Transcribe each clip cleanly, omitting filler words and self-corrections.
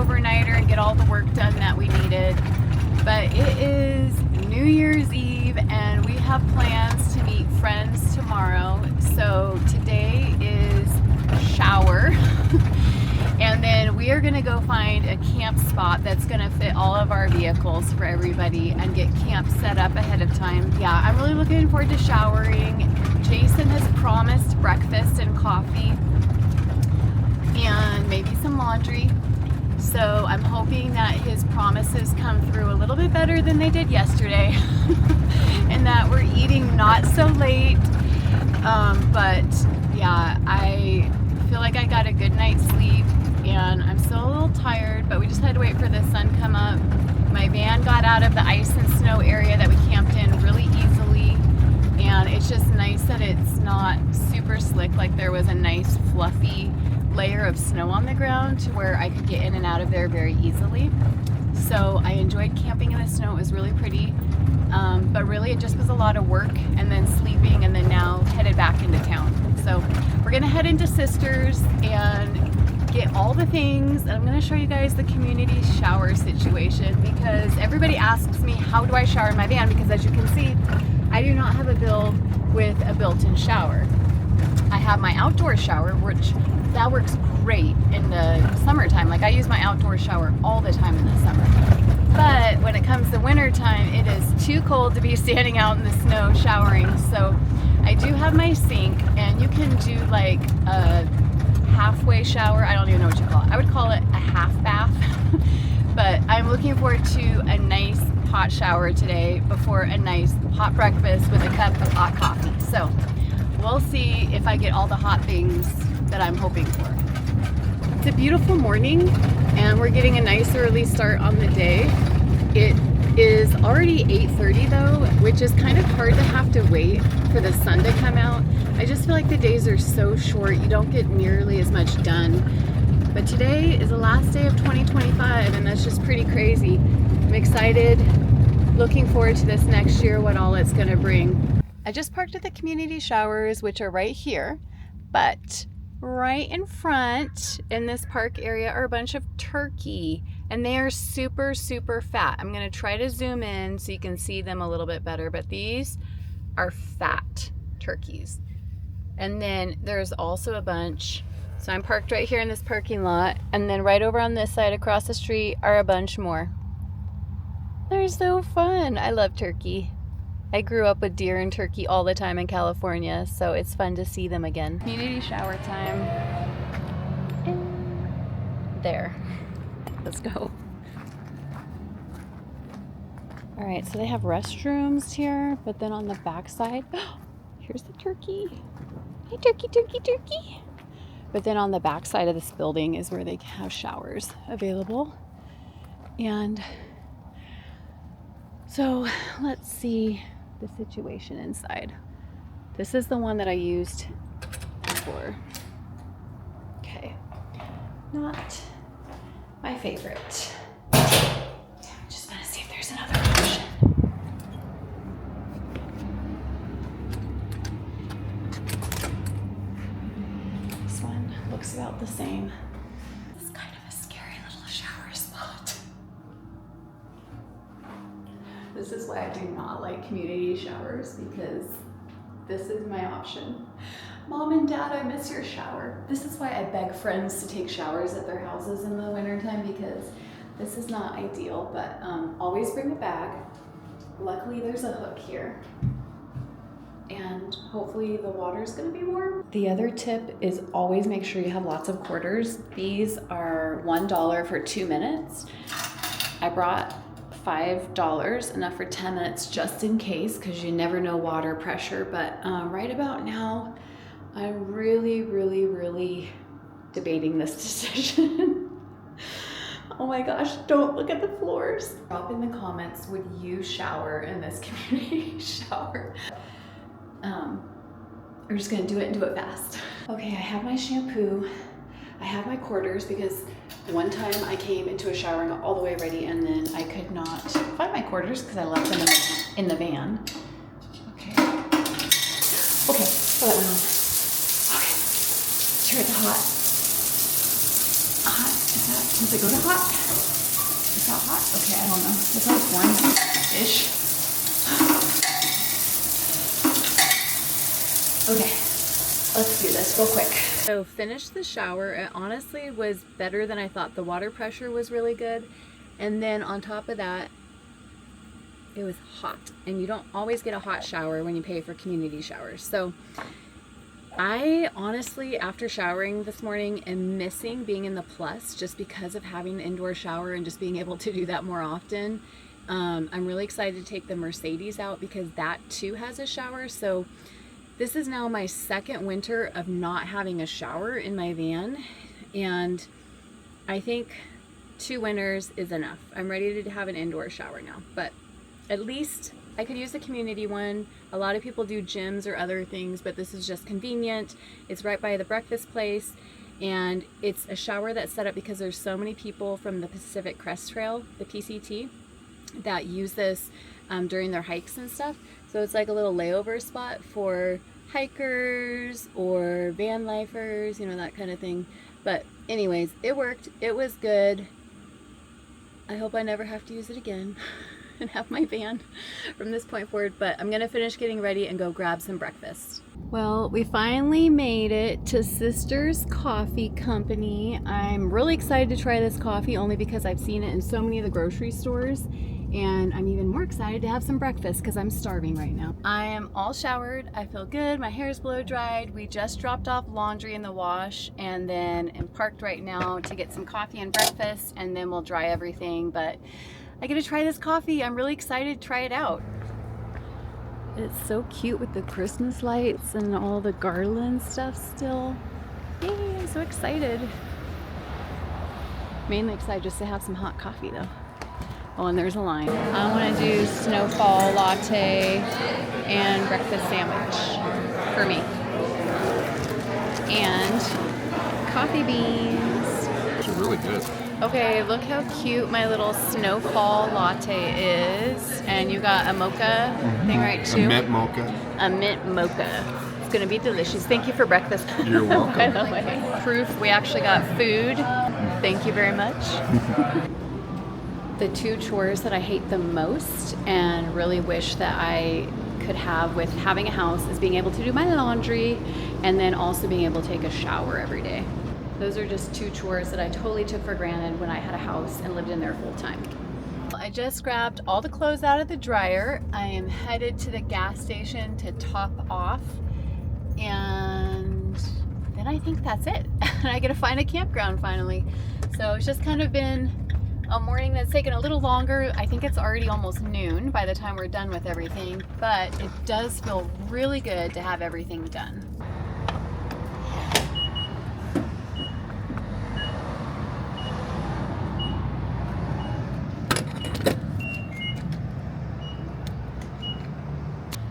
overnighter and get all the work done that we needed. But it is New Year's Eve and we have plans to meet friends tomorrow. So today is shower. And then we are going to go find a camp spot that's going to fit all of our vehicles for everybody and get camp set up ahead of time. Yeah, I'm really looking forward to showering. Jason has promised breakfast and coffee and maybe some laundry. So I'm hoping that his promises come through a little bit better than they did yesterday and that we're eating not so late. But yeah, I feel like I got a good night's sleep and I'm still a little tired, but we just had to wait for the sun come up. My van got out of the ice and snow area that we camped in really easily, and it's just nice that it's not super slick, like there was a nice fluffy layer of snow on the ground to where I could get in and out of there very easily. So I enjoyed camping in the snow. It was really pretty, but really it just was a lot of work and then sleeping and then now headed back into town. So we're gonna head into Sisters and get all the things, and I'm going to show you guys the community shower situation because everybody asks me how do I shower in my van, because as you can see I do not have a build with a built-in shower. I have my outdoor shower, which that works great in the summertime. Like I use my outdoor shower all the time in the summer, but when it comes to winter time it is too cold to be standing out in the snow showering. So I do have my sink, and you can do like a halfway shower. I don't even know what you call it. I would call it a half bath. But I'm looking forward to a nice hot shower today before a nice hot breakfast with a cup of hot coffee. So we'll see if I get all the hot things that I'm hoping for. It's a beautiful morning and we're getting a nice early start on the day. It is already 8:30 though, which is kind of hard to have to wait for the sun to come out. I just feel like the days are so short, you don't get nearly as much done. But today is the last day of 2025 and that's just pretty crazy. I'm excited, looking forward to this next year, what all it's gonna bring. I just parked at the community showers, which are right here, but right in front in this park area are a bunch of turkey, and they are super, super fat. I'm gonna try to zoom in so you can see them a little bit better, but these are fat turkeys. And then there's also a bunch, so I'm parked right here in this parking lot, and then right over on this side across the street are a bunch more. They're so fun. I love turkey. I grew up with deer and turkey all the time in California, so it's fun to see them again. Community shower time. There. Let's go. All right, so they have restrooms here, but then on the back side, here's the turkey. Hey, turkey, turkey, turkey. But then on the back side of this building is where they have showers available. And so let's see the situation inside. This is the one that I used before. Okay, not my favorite. I'm just gonna see if there's another option. This one looks about the same. It's kind of a scary little shower spot. This is why I do not like community showers, because this is my option. Mom and Dad, I miss your shower. This is why I beg friends to take showers at their houses in the wintertime, because this is not ideal, but always bring a bag. Luckily there's a hook here, and hopefully the water's gonna be warm. The other tip is always make sure you have lots of quarters. These are $1 for 2 minutes. I brought $5, enough for 10 minutes just in case, because you never know water pressure. But right about now, I'm really debating this decision. Oh my gosh, don't look at the floors. Drop in the comments, would you shower in this community shower? We're just gonna do it and do it fast. Okay, I have my shampoo. I have my quarters, because one time I came into a shower and got all the way ready, and then I could not find my quarters because I left them in the van. Okay, put that one on. Okay, sure it's hot. Hot, is that Does it go to hot? Is that hot? Okay, I don't know. It's like warm-ish. Okay, let's do this real quick. So finished the shower. It honestly was better than I thought. The water pressure was really good. And then on top of that, it was hot. And you don't always get a hot shower when you pay for community showers. So I honestly, after showering this morning, am missing being in the Plus just because of having an indoor shower and just being able to do that more often. I'm really excited to take the Mercedes out because that too has a shower. So this is now my second winter of not having a shower in my van, and I think 2 winters is enough. I'm ready to have an indoor shower now, but at least I could use a community one. A lot of people do gyms or other things, but this is just convenient. It's right by the breakfast place, and it's a shower that's set up because there's so many people from the Pacific Crest Trail, the PCT, that use this during their hikes and stuff. So it's like a little layover spot for hikers or van lifers, you know, that kind of thing. But anyways, it worked. It was good. I hope I never have to use it again and have my van from this point forward, but I'm gonna finish getting ready and go grab some breakfast. Well, we finally made it to Sister's Coffee Company. I'm really excited to try this coffee only because I've seen it in so many of the grocery stores, and I'm even more excited to have some breakfast because I'm starving right now. I am all showered. I feel good. My hair is blow dried. We just dropped off laundry in the wash and then am parked right now to get some coffee and breakfast, and then we'll dry everything. But I get to try this coffee. I'm really excited to try it out. It's so cute with the Christmas lights and all the garland stuff still. Yay, I'm so excited. Mainly excited just to have some hot coffee though. Oh, and there's a line. I want to do snowfall latte and breakfast sandwich for me. And coffee beans. It's really good. Okay, look how cute my little snowfall latte is. And you got a mocha thing right too? A mint mocha. A mint mocha. It's gonna be delicious. Thank you for breakfast. You're welcome. By the way. Proof we actually got food. Thank you very much. The 2 chores that I hate the most and really wish that I could have with having a house is being able to do my laundry and then also being able to take a shower every day. Those are just 2 chores that I totally took for granted when I had a house and lived in there full time. I just grabbed all the clothes out of the dryer. I am headed to the gas station to top off, and then I think that's it. I get to find a campground finally. So it's just kind of been a morning that's taken a little longer. I think it's already almost noon by the time we're done with everything, but it does feel really good to have everything done.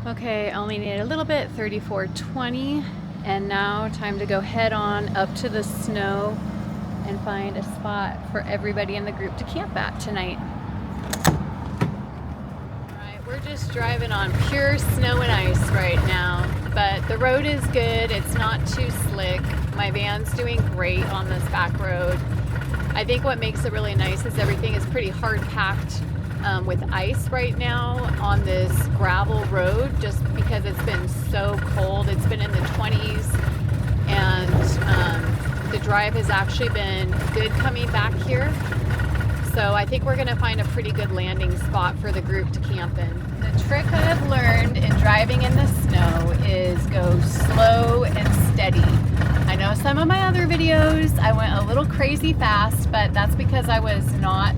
Okay, I only need a little bit, 34.20, and now time to go head on up to the snow and find a spot for everybody in the group to camp at tonight. Alright, we're just driving on pure snow and ice right now, but the road is good. It's not too slick. My van's doing great on this back road. I think what makes it really nice is everything is pretty hard packed with ice right now on this gravel road, just because it's been so cold. It's been in the 20s, and the drive has actually been good coming back here. So I think we're gonna find a pretty good landing spot for the group to camp in. The trick I've learned in driving in the snow is go slow and steady. I know some of my other videos I went a little crazy fast, but that's because I was not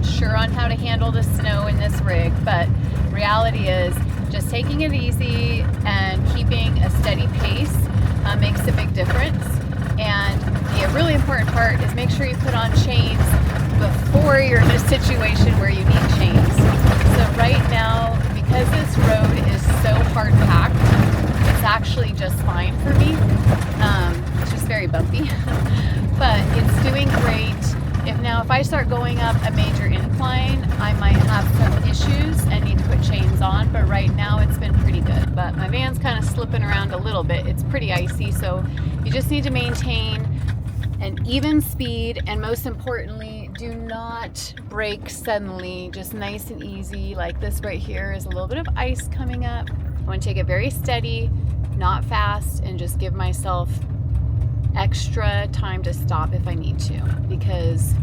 sure on how to handle the snow in this rig. But reality is just taking it easy and keeping a steady pace makes a big difference. And the really important part is make sure you put on chains before you're in a situation where you need chains. So right now, because this road is so hard packed, it's actually just fine for me. It's just very bumpy, but it's doing great. If I start going up a major incline, I might have some issues and need to put chains on, but right now it's been pretty good. But my van's kind of slipping around a little bit. It's pretty icy, so you just need to maintain an even speed, and most importantly, do not brake suddenly, just nice and easy. Like this right here is a little bit of ice coming up. I want to take it very steady, not fast, and just give myself extra time to stop if I need to, because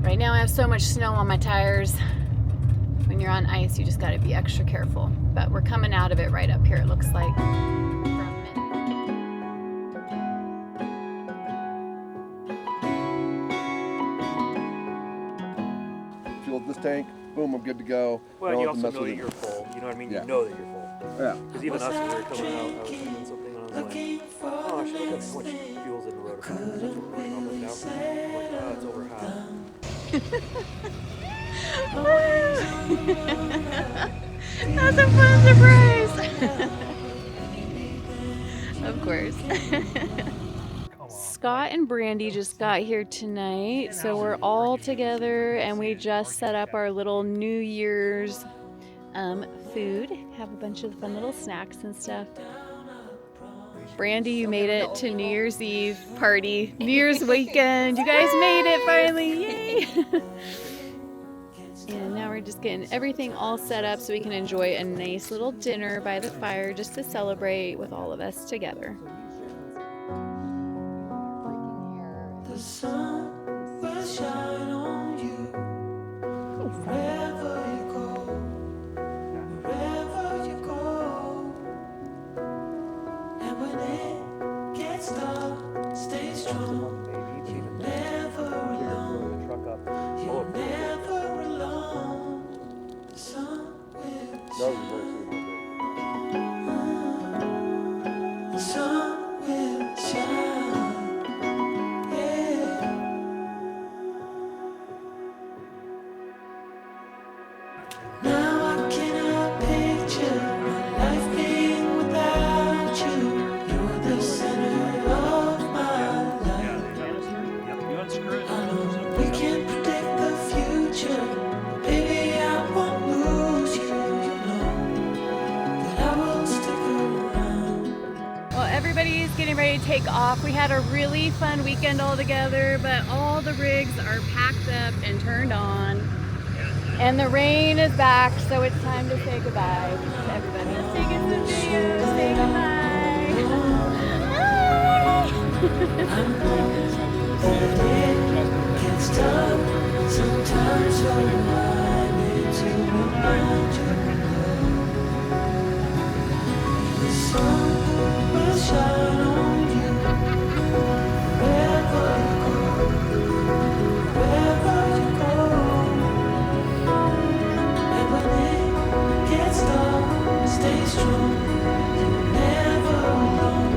right now I have so much snow on my tires. When you're on ice, you just got to be extra careful. But we're coming out of it right up here, it looks like. Fuel this tank, boom, I'm good to go. Well, you also know that you're full. You know what I mean? Yeah. You know that you're full. Yeah. Because even us, when we were coming out, I was doing something and I was like, oh, I should look at how much fuel's in the road. That's what we're running all this now. I'm like, oh, it's over half. That's a fun surprise. Of course. Scott and Brandy just got here tonight, so we're all together and we just set up our little New Year's food. Have a bunch of fun little snacks and stuff. Brandy, you made it to New Year's Eve party, New Year's weekend. You guys made it finally, yay! And now we're just getting everything all set up so we can enjoy a nice little dinner by the fire just to celebrate with all of us together. The sun will shine on you wherever you go, wherever you go. And when it gets dark, stay strong. You're never alone. You're never alone. The sun will shine. The sun will shine. Everybody's getting ready to take off. We had a really fun weekend all together, but all the rigs are packed up and turned on. And the rain is back, so it's time to say goodbye to everybody. Let's take some videos, say goodbye. Sometimes I need to remind you. The sun will shine on you wherever you go, wherever you go. And when it gets dark, stay strong. You're never alone.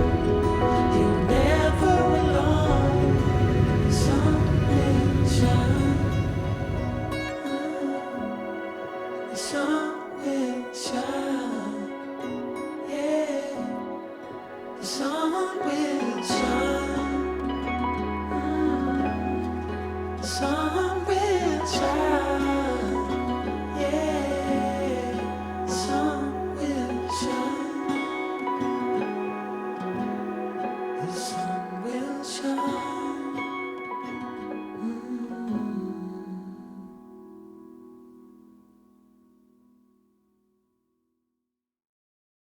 You're never alone. The sun will shine. The sun will shine. Yeah. The sun will shine. The sun will shine. Yeah. The sun will shine. The sun will shine.